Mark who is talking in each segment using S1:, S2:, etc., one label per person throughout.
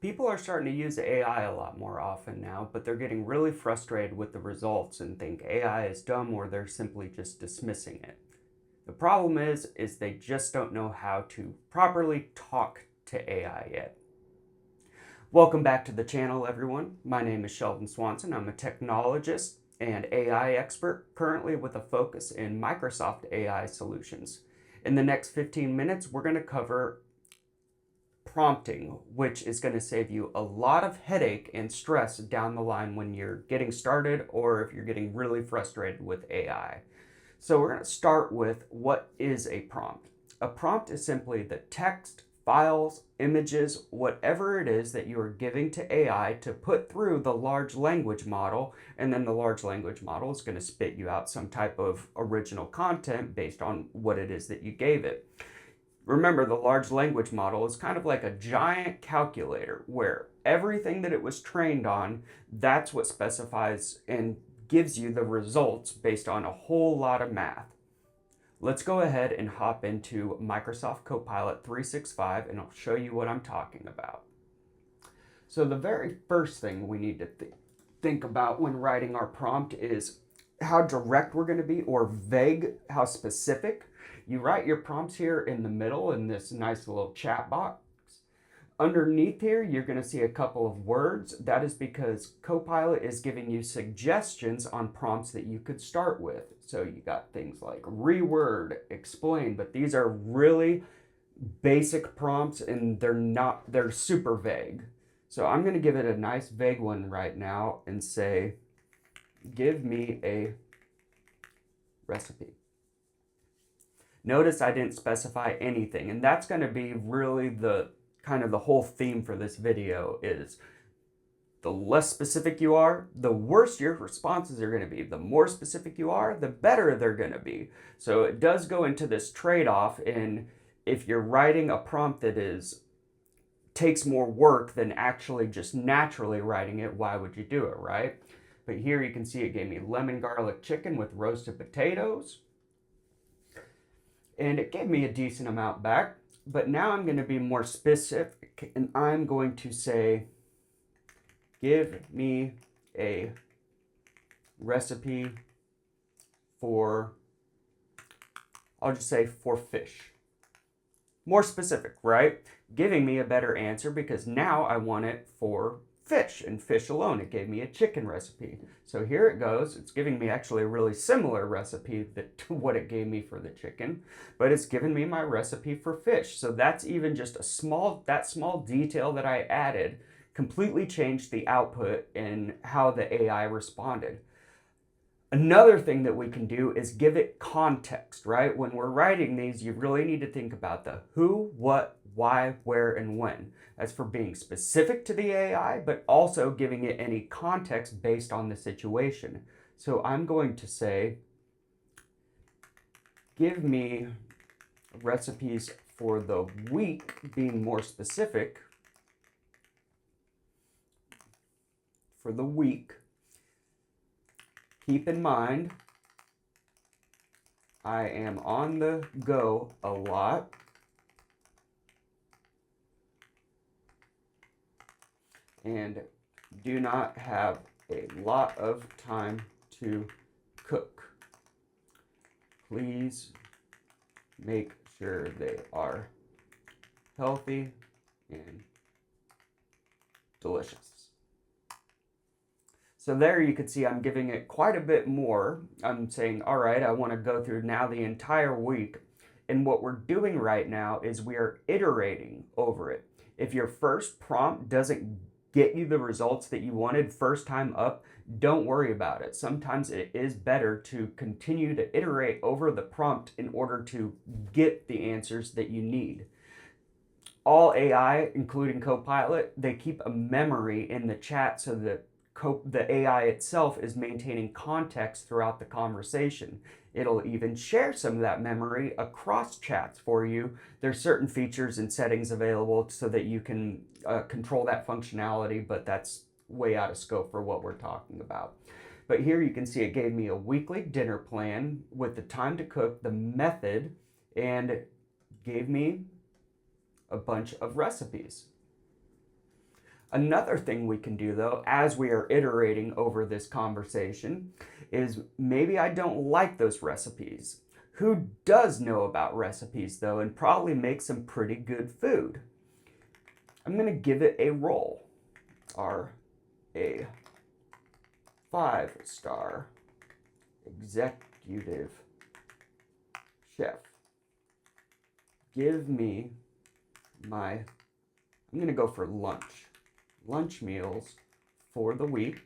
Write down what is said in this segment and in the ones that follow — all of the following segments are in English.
S1: People are starting to use AI a lot more often now, but they're getting really frustrated with the results and think AI is dumb or they're simply just dismissing it. The problem is they just don't know how to properly talk to AI yet. Welcome back to the channel, everyone. My name is Sheldon Swanson. I'm a technologist and AI expert, currently with a focus in Microsoft AI solutions. In the next 15 minutes, we're going to cover prompting, which is going to save you a lot of headache and stress down the line when you're getting started or if you're getting really frustrated with AI. So we're going to start with what is a prompt. A prompt is simply the text, files, images, whatever it is that you are giving to AI to put through the large language model, and then the large language model is going to spit you out some type of original content based on what it is that you gave it. Remember, the large language model is kind of like a giant calculator where everything that it was trained on, that's what specifies and gives you the results based on a whole lot of math. Let's go ahead and hop into Microsoft Copilot 365 and I'll show you what I'm talking about. So the very first thing we need to think about when writing our prompt is how direct we're going to be, or vague, how specific. You write your prompts here in the middle in this nice little chat box. Underneath here, you're going to see a couple of words. That is because Copilot is giving you suggestions on prompts that you could start with. So you got things like reword, explain, but these are really basic prompts and they're super vague. So I'm going to give it a nice vague one right now and say, give me a recipe. Notice I didn't specify anything, and that's going to be really the kind of the whole theme for this video. Is the less specific you are, the worse your responses are going to be. The more specific you are, the better they're going to be. So it does go into this trade-off in if you're writing a prompt that takes more work than actually just naturally writing it, why would you do it, right? But here you can see it gave me lemon garlic chicken with roasted potatoes. And it gave me a decent amount back. But now I'm going to be more specific and I'm going to say, give me a recipe for, I'll just say for fish. More specific, right? Giving me a better answer because now I want it for fish and fish alone. It gave me a chicken recipe. So here it goes. It's giving me actually a really similar recipe to what it gave me for the chicken, but it's given me my recipe for fish. So that's even just that small detail that I added completely changed the output and how the AI responded. Another thing that we can do is give it context, right? When we're writing these, you really need to think about the who, what, why, where, and when. That's for being specific to the AI, but also giving it any context based on the situation. So I'm going to say, give me recipes for the week, being more specific for the week. Keep in mind, I am on the go a lot. And do not have a lot of time to cook. Please make sure they are healthy and delicious. So there you can see I'm giving it quite a bit more. I'm saying, all right, I want to go through now the entire week. And what we're doing right now is we are iterating over it. If your first prompt doesn't get you the results that you wanted first time up, don't worry about it. Sometimes it is better to continue to iterate over the prompt in order to get the answers that you need. All AI, including Copilot, they keep a memory in the chat so that the AI itself is maintaining context throughout the conversation. It'll even share some of that memory across chats for you. There's certain features and settings available so that you can control that functionality, but that's way out of scope for what we're talking about. But here you can see it gave me a weekly dinner plan with the time to cook, the method, and gave me a bunch of recipes. Another thing we can do though, as we are iterating over this conversation, is maybe I don't like those recipes. Who does know about recipes though and probably makes some pretty good food? I'm gonna give it a roll. A 5-star executive chef. Give me I'm gonna go for lunch meals for the week.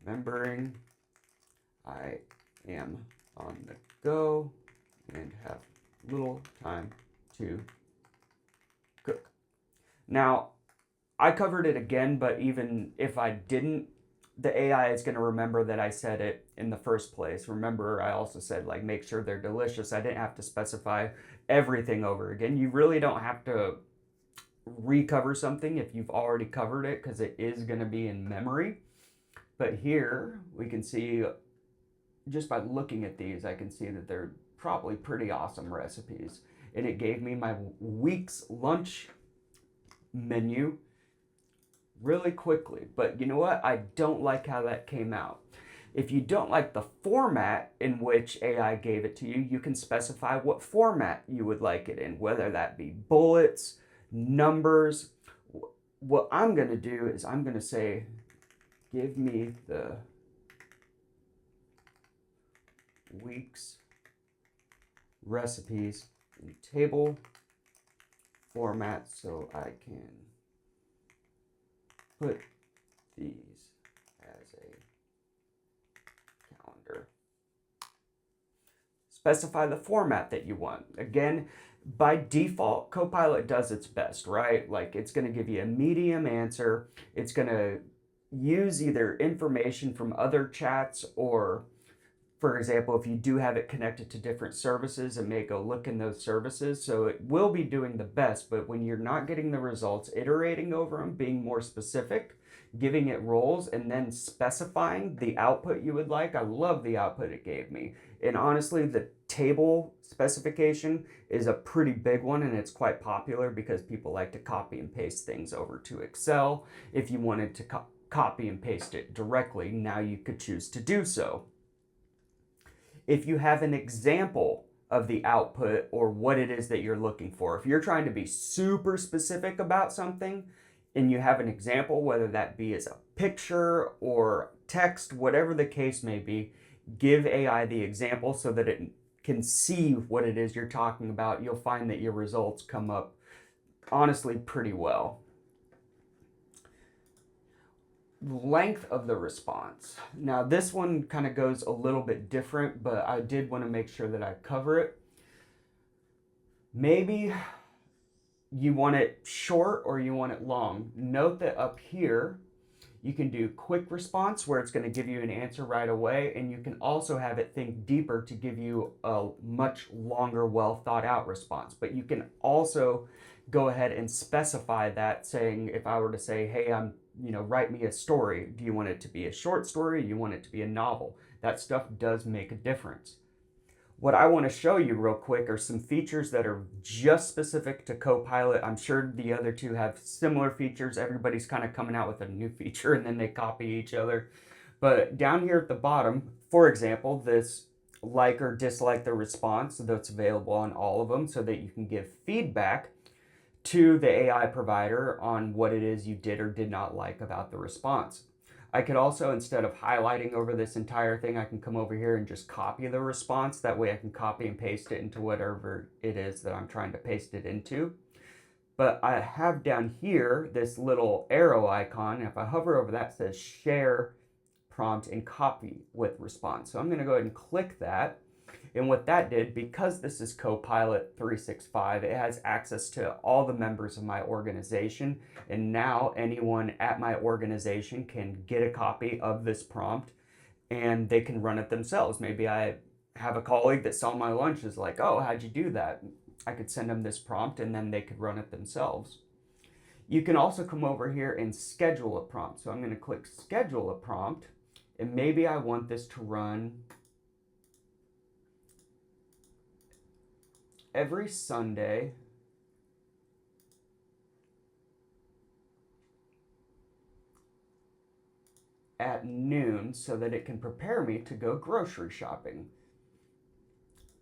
S1: Remembering I am on the go and have little time to cook. Now, I covered it again, but even if I didn't, the AI is going to remember that I said it in the first place. Remember, I also said, like, make sure they're delicious. I didn't have to specify everything over again. You really don't have to recover something if you've already covered it because it is going to be in memory. But here we can see, just by looking at these, I can see that they're probably pretty awesome recipes. And it gave me my week's lunch menu really quickly. But you know what? I don't like how that came out. If you don't like the format in which AI gave it to you, you can specify what format you would like it in, whether that be bullets, numbers. What I'm going to do is I'm going to say, give me the week's recipes in table format so I can put these as a calendar. Specify the format that you want. Again, by default, Copilot does its best, right? Like it's going to give you a medium answer. It's going to use either information from other chats or, for example, if you do have it connected to different services, it may go look in those services. So it will be doing the best, but when you're not getting the results, iterating over them, being more specific, giving it roles, and then specifying the output you would like. I love the output it gave me. And honestly, the table specification is a pretty big one, and it's quite popular because people like to copy and paste things over to Excel. If you wanted to copy and paste it directly, now you could choose to do so. If you have an example of the output or what it is that you're looking for, if you're trying to be super specific about something and you have an example, whether that be as a picture or text, whatever the case may be, give AI the example so that it can see what it is you're talking about. You'll find that your results come up honestly pretty well. Length of the response. Now this one kind of goes a little bit different, but I did want to make sure that I cover it. Maybe you want it short or you want it long. Note that up here you can do quick response where it's going to give you an answer right away, and you can also have it think deeper to give you a much longer, well thought out response. But you can also go ahead and specify that, saying, if I were to say, hey, write me a story. Do you want it to be a short story? You want it to be a novel? That stuff does make a difference. What I want to show you real quick are some features that are just specific to Copilot. I'm sure the other two have similar features. Everybody's kind of coming out with a new feature and then they copy each other. But down here at the bottom, for example, this like or dislike the response that's available on all of them so that you can give feedback to the AI provider on what it is you did or did not like about the response. I could also, instead of highlighting over this entire thing, I can come over here and just copy the response. That way I can copy and paste it into whatever it is that I'm trying to paste it into. But I have down here this little arrow icon. If I hover over that, it says share prompt and copy with response. So I'm going to go ahead and click that. And what that did, because this is Copilot 365, it has access to all the members of my organization. And now anyone at my organization can get a copy of this prompt and they can run it themselves. Maybe I have a colleague that saw my lunch is like, oh, how'd you do that? I could send them this prompt and then they could run it themselves. You can also come over here and schedule a prompt. So I'm going to click schedule a prompt, and maybe I want this to run every Sunday at noon so that it can prepare me to go grocery shopping.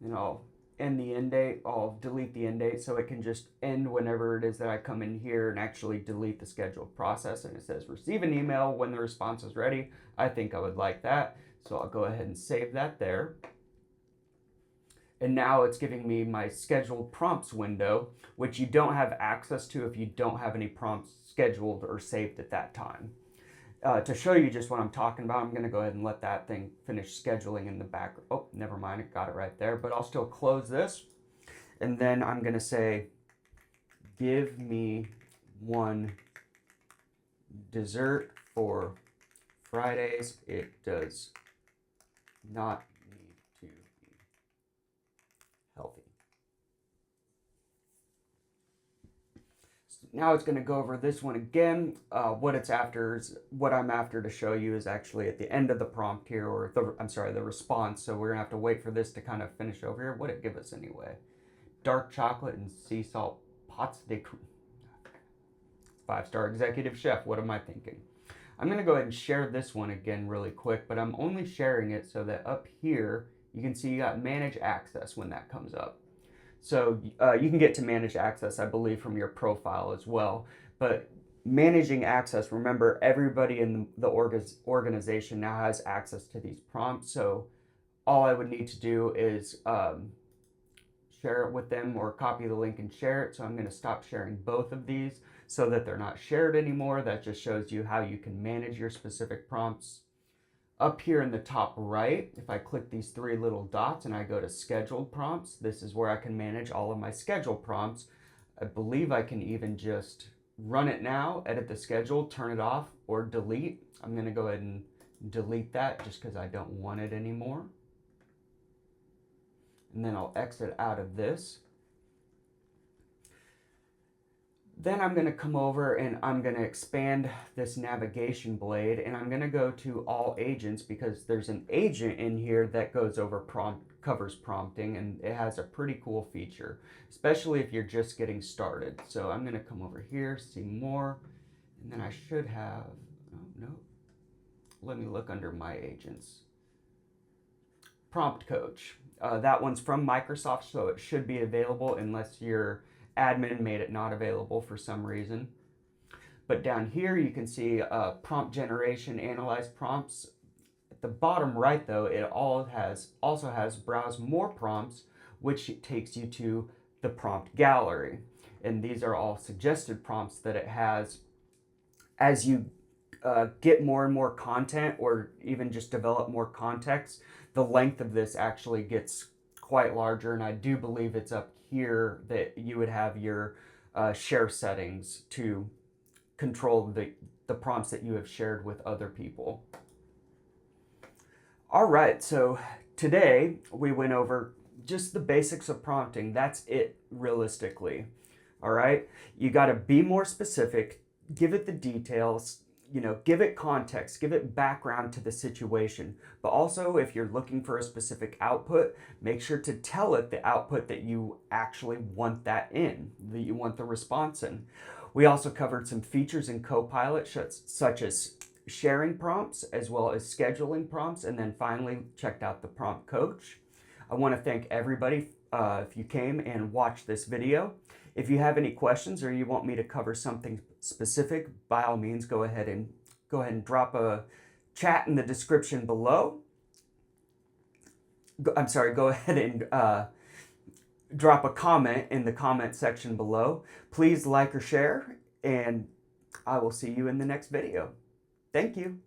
S1: And I'll end the end date, I'll delete the end date so it can just end whenever it is that I come in here and actually delete the scheduled process. And it says receive an email when the response is ready. I think I would like that. So I'll go ahead and save that there. And now it's giving me my scheduled prompts window, which you don't have access to if you don't have any prompts scheduled or saved at that time. To show you just what I'm talking about, I'm going to go ahead and let that thing finish scheduling in the back. Oh, never mind, it got it right there. But I'll still close this. And then I'm going to say, give me one dessert for Fridays. It does not need to be healthy. Now it's going to go over this one again. What I'm after to show you is actually at the end of the prompt here, or the response. So we're going to have to wait for this to kind of finish over here. What did it give us anyway? Dark chocolate and sea salt pots de crème. 5-star executive chef. What am I thinking? I'm going to go ahead and share this one again really quick, but I'm only sharing it so that up here you can see you got manage access when that comes up. So you can get to manage access, I believe, from your profile as well. But managing access, remember, everybody in the organization now has access to these prompts. So all I would need to do is share it with them or copy the link and share it. So I'm going to stop sharing both of these so that they're not shared anymore. That just shows you how you can manage your specific prompts. Up here in the top right, if I click these 3 little dots and I go to scheduled prompts, this is where I can manage all of my scheduled prompts. I believe I can even just run it now, edit the schedule, turn it off, or delete. I'm going to go ahead and delete that just because I don't want it anymore. And then I'll exit out of this. Then I'm going to come over and I'm going to expand this navigation blade, and I'm going to go to all agents because there's an agent in here that goes over covers prompting, and it has a pretty cool feature, especially if you're just getting started. So I'm going to come over here, see more, and then I should have, oh no, let me look under my agents. Prompt Coach. That one's from Microsoft, so it should be available unless your admin made it not available for some reason. But down here you can see prompt generation, analyze prompts. At the bottom right though, it also has browse more prompts, which takes you to the prompt gallery. And these are all suggested prompts that it has. As you get more and more content, or even just develop more context, the length of this actually gets quite larger, and I do believe it's up here that you would have your share settings to control the prompts that you have shared with other people. All right, so today we went over just the basics of prompting. That's it realistically. All right, you got to be more specific, give it the details, give it context, give it background to the situation. But also, if you're looking for a specific output, make sure to tell it the output that you actually want that you want the response in. We also covered some features in Copilot, such as sharing prompts, as well as scheduling prompts, and then finally checked out the Prompt Coach. I want to thank everybody if you came and watched this video. If you have any questions or you want me to cover something specific, by all means, go ahead and drop a chat in the description below. Go ahead and drop a comment in the comment section below. Please like or share, and I will see you in the next video. Thank you.